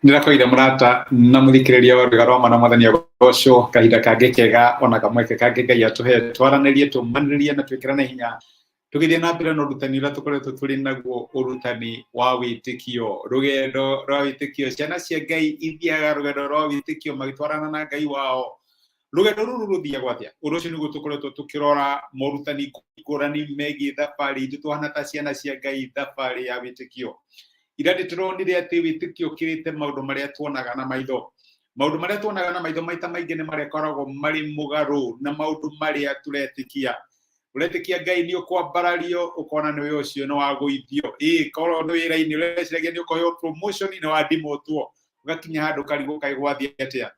Ndirakoire murata na muthikiriria wa Rũgano na Mwathani Agocwo kahinda kangĩ kega ona kamweke kangĩ Ngai atuhe twaranĩrie tũmanĩrĩrie na twĩkĩrane hinya tũgĩthiĩ na mbere na ũrutani ũrĩa tũkoretwo tũrĩ naguo, ũrutani wa wĩtĩkio, rũgendo rwa wĩtĩkio. Ciana cia Ngai ithiaga rũgendo rwa wĩtĩkio magĩtwarana na Ngai wao. Rũgendo rũrũ rũthiaga atĩa? Ũndũ ũcio nĩguo tũkoretwo tũkĩrora morutani ngũrani megiĩ thabarĩ itũ tũhana ta ciana cia Ngai, thabarĩ ya wĩtĩkio. Ira ndĩtũronire atĩ wĩtĩkio ũkĩrĩte maũndũ marĩa tuonaga na maitho. Maũndũ marĩa tuonaga na maitho maita maingĩ nĩ marĩa koragwo marĩ mũgarũ na maũndũ marĩa tũretĩkia. Ũretĩkia Ngai nĩ ũkwambarario ũkona nĩ wĩra ũcio nĩ wagũithio. Korwo nĩ wĩra-inĩ ũreciragia nĩ ũkũheo promotion nĩ wadimotwo. Ũgakinya handũ karigũ kaĩ gwathiĩ atĩa.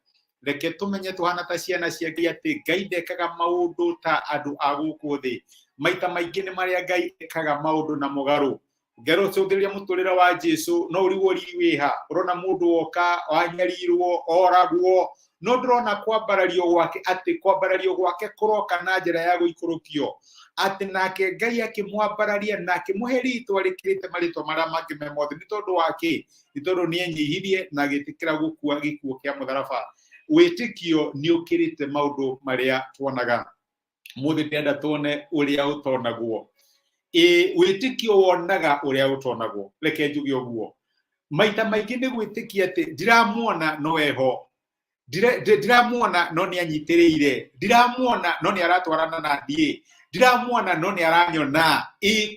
Reke tũmenye tũhana ta ciana cia Ngai atĩ Ngai ndekaga maũndũ ta andũ a gũkũ thĩ. Maita maingĩ nĩ marĩa Ngai ekaga maũndũ na mũgarũ. Ngero cũthĩrĩria mũtũrĩre wa Jesũ no ũrigwo riri wĩha. Ũrona mũndũ woka wanyarirwo oragwo no ndĩrona kwambarario gwake, atĩ kwambarario gwake kũroka na njĩra ya gũikũrũkio, atĩ nake Ngai akĩmwambararia na akĩmũhe rĩtwa rĩkĩrĩte marĩtwa marĩa mangĩ me mothe. Nĩ tondũ wake, nĩ tondũ nĩ enyihirie na agĩtĩkĩra gũkua gĩkuũ kĩa mũtharaba. Wĩtĩkio nĩ ũkĩrĩte maũndũ marĩa tuonaga. Mũthĩ ndĩrenda tuone ũrĩa ũtonagwo. Wĩtĩkio wonaga ũrĩa ũtonagwo. Reke njuge ũguo. Maita maingĩ nĩ gwĩtĩkia atĩ ndiramuona no eho. Ndiramuona no nĩ anyitĩrĩire. Ndiramuona no nĩ aratwarana na niĩ. Ndiramuona no nĩ aranyona.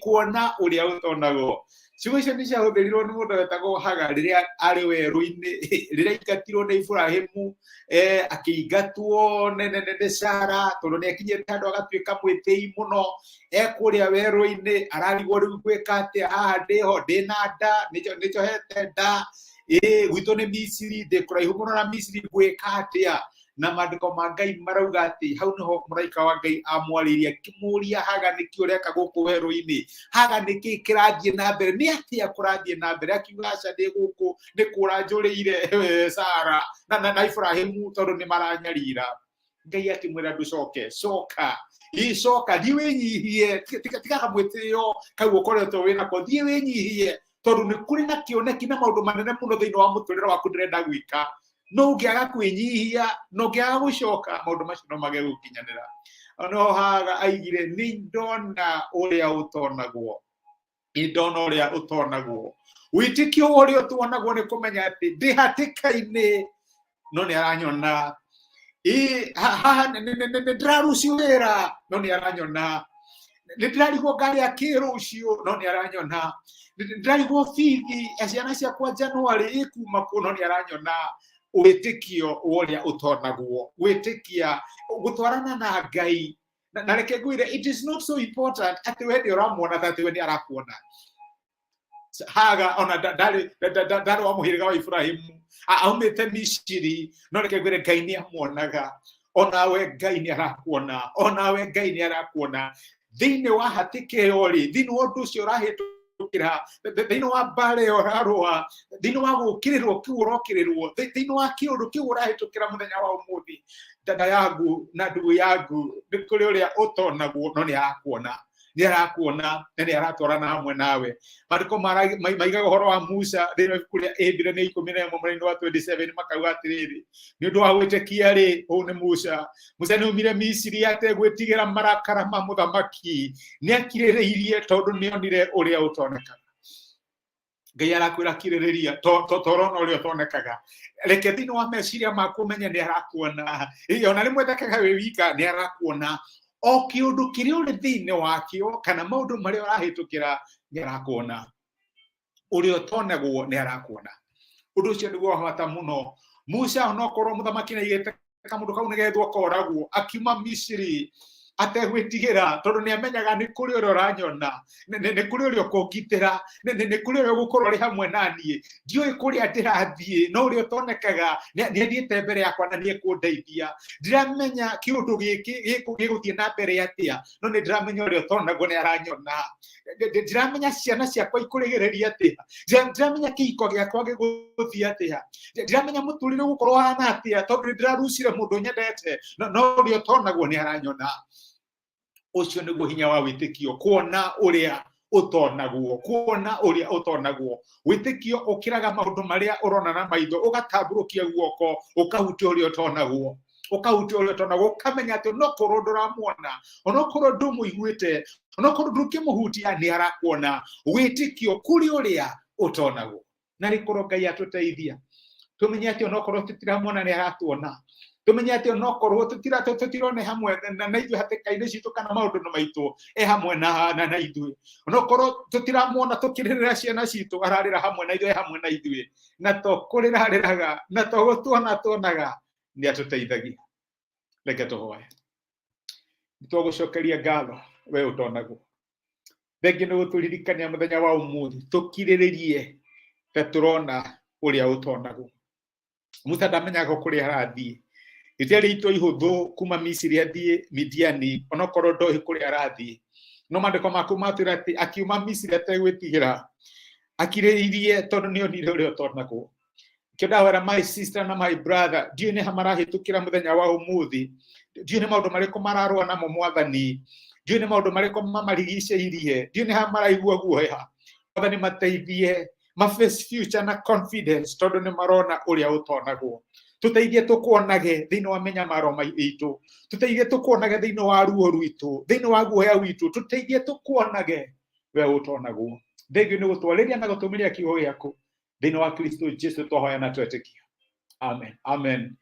Kuona ũrĩa ũtonagwo. Ciugo icio nĩ ciahũthĩrirwo nĩ mũndũ wetagwo Haga rĩrĩa arĩ werũ-inĩ, rĩrĩa aingatirwo nĩ Iburahĩmu, akĩingatwo nĩ Sara tondũ nĩ akinyĩte handũ agatuĩka mwĩtĩi mũno, kũrĩa werũ-inĩ ararigwo rĩu gwĩka atĩa, haha ndĩho ndĩna nda, nĩnjohete nda, gwitũ nĩ Misiri, ndĩ kũraihu mũno na Misiri, gwĩka atĩa. Na maandĩko ma Ngai marauga atĩ hau nĩho mũraika wa Ngai amwarĩria akĩmũria Haga nĩkĩ ũreka gũkũ werũ-inĩ, Haga nĩkĩ kĩrathiĩ na mbere, nĩ atĩa kũrathiĩ na mbere? Akiuga aca ndĩ gũkũ nĩ kũra njũrĩire Sara na Iburahĩmu tondũ nĩ maranyarira. Ngai akĩmwĩra ndũcoke, coka, coka, thiĩ wĩnyihie, tigaga mwĩtĩo kau ũkoretwo wĩnako, thiĩ wĩnyihie tondũ nĩ kũrĩ na kĩoneki na maũndũ manene mũno thĩinĩ wa mũtũrĩre waku ndĩrenda gwĩka. No ũngĩaga kwĩnyihia, no ũngĩaga gũcoka, maũndũ macio no mage gũkinyanĩra. No Haga aigire nĩ ndona ũrĩa ũtonagwo. Nĩ ndona ũrĩa ũtonagwo. Wĩtĩkio ũrĩa ũtonagwo nĩ kũmenya atĩ ndĩ hatĩka-inĩ no nĩ aranyona. Haha nĩ ndĩrarucio wĩra no nĩ aranyona. Nĩ ndĩrarigwo ngarĩa kĩ rũciũ no nĩ aranyona. Nĩ ndĩrarigwo bithi ya ciana ciakwa January ĩkuma kũ no nĩ aranyona. Wĩtĩkio ũrĩa ũtonagwo. Wĩtĩkia gũtwarana na Ngai. Na reke ngwĩre, it is not so important atĩ we nĩ ũramuona atĩ we nĩ arakuona. Haga ona ndarĩ wa mũhĩrĩga wa Iburahĩmu, aumĩte Misiri, no reke ngwĩre Ngai nĩ amuonaga. Onawe Ngai nĩ arakuona. Onawe Ngai nĩ arakuona. Thĩinĩ wa hatĩka ĩyo rĩ, thĩinĩ wa ũndũ ũcio ũrahĩtũkĩra, thĩinĩ wa mbara ĩyo ũrarũa, thĩinĩ wa gũkĩrĩrwo kĩu ũrokĩrĩrwo, thĩinĩ wa kĩũndũ kĩu ũrahĩtũkĩra mũthenya wa ũmũthĩ, dada yangu na ndugu yangu, nĩ kũrĩ ũrĩa ũtonagwo no nĩ arakuona. Nĩ arakuona na nĩ aratwarana hamwe nawe. Maandĩko maigaga ũhoro wa Musa thĩinĩ wa ibuku rĩa Ĩmbĩre nĩ 11 mweri-inĩ wa 27 makauga atĩrĩrĩ, nĩ ũndũ wa gwĩtĩkia rĩ, ũũ nĩ Musa. Musa nĩ oimire Misiri ategwĩtigĩra marakara ma mũthamaki, nĩ akirĩrĩirie tondũ nĩ onire ũrĩa ũtonekaga. Ngai arakwĩra kirĩrĩria torona ũrĩa ũtonekaga. Reke thĩinĩ wa meciria maku ũmenye nĩ arakuona. Ona rĩmwe ndekaga wĩ wika, nĩ arakuona. O kĩũndũ kĩrĩa ũrĩ thĩinĩ wakĩo kana maũndũ marĩa ũrahĩtũkĩra nĩ arakuona. Ũrĩa ũtonagwo nĩ arakuona. Ũndũ ũcio nĩguo wa bata mũno. Musa onokorwo mũthamaki nĩaigĩte kamũndũ kau nĩgethwo koragwo, akiuma Misiri ategwĩtigĩra tondũ nĩ amenyaga nĩ kũrĩ ũrĩa ũranyona, nĩ kũrĩ ũrĩa ũkũngitĩra, nĩ kũrĩ ũrĩa ũgũkorwo ũrĩ hamwe na niĩ. Ndiũĩ kũrĩa ndĩrathiĩ no ũrĩa ũtonekaga nĩ athiĩte mbere yakwa na nĩ ekũndeithia. Ndiramenya kĩũndũ gĩkĩ gĩgũthiĩ na mbere atĩa no nĩ ndiramenya ũrĩa ũtonagwo nĩ aranyona. Ndiramenya ciana ciakwa ikũrĩgĩrĩria atĩa. Ndiramenya kĩhiko gĩakwa gĩgũthiĩ atĩa. Ndiramenya mũtũrĩre ũgũkorwo hana atĩa tondũ nĩ ndĩrarucire mũndũ nyendete no ũrĩa ũtonagwo nĩ aranyona. Ũcio nĩguo hinya wa wĩtĩkio, kuona ũrĩa utonaguo kuona uria utonaguo witikio ukiraga maundu maria urona na maitho ugatamburukia guoko ukahutia uria utonaguo ukamenya ati nokorwo nduramuona onokorwo ndumuiguite onokorwo ndukimuhutia ni arakuona witikio kuri uria utonaguo na rikorwo Ngai atuteithia tumenye ati onokorwo tutiramuona ni aratuona tumenye ati onokorwo tutirone hamwe na ithuĩ hatĩka-inĩ citũ kana maũndũ maitũ hamwe na ithuĩ onokorwo tutiramuona tukirĩrĩra ciana citũ ararĩra hamwe na ithuĩ na to kũrĩrarĩraga na to gũtuonaga ni atuteithagia reke tũhoe nĩtũgũcokeria ngatho we ũtonaguo thengiũ nĩ gũtũririkania mũthenya wa ũmũthĩ tukirĩrĩrie ta turona uria ũtonaguo Musa ndamenyaga kũrĩa arathiĩ itiarĩ itwa ihũthũ kuma Misiri athiĩ Midiani onokorwo ndoĩ kũrĩa arathiĩ no mandĩko maku matwĩra atĩ akiuma Misiri ategwĩtigĩra akirĩirie tondũ nĩonire ũrĩa ũtonaguo kĩndawera my sister na my brother ndiũĩ nĩ ha marahĩtũkĩra mũthenya wa ũmũthĩ ndiũĩ nĩ maũndũ marĩkũ mararũa namo Mwathani ndiũĩ nĩ maũndũ marĩkũ mamarigicĩirie ndiũĩ nĩ ha maraigua guoya Mwathani mateithie face future na confidence tondu ni marona uria utonaguo tuteithie tukuonage thiini wa menyamaro maitũ tuteithie tukuonage thiini wa ruo rwitũ thiini wa guoya witũ tuteithie tukuonage we utonaguo thengio ni gutwarĩria na gũtũmĩria kiugo gĩaku thiini wa Kristo Jesu twahoya na twetĩkia amen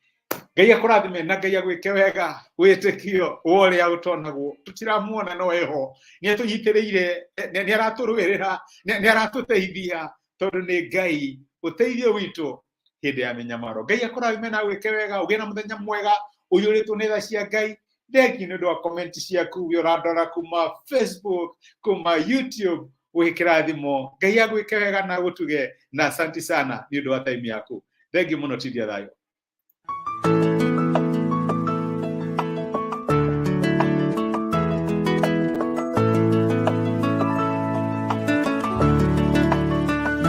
Ngai akũrathime na Ngai agwĩke wega wĩtĩkio ũrĩa ũtonaguo tutiramuona no eho nĩ atũnyitĩrĩire nĩ aratũrũĩrĩra nĩ aratũteithia tondu ni Ngai uteithio witũ hĩndĩ ya menyamaro Ngai akũrathime na gwĩke wega ũgĩe na mũthenya mwega ũiyũrĩtwo nĩ tha cia Ngai thengiũ nĩ ũndũ wa comment ciaku ũrandora kuma Facebook kuma YouTube wĩkĩrathimo Ngai agwĩke wega na gũtuge na asante sana nĩ ũndũ wa time yaku thengiũ mũno tidia thayũ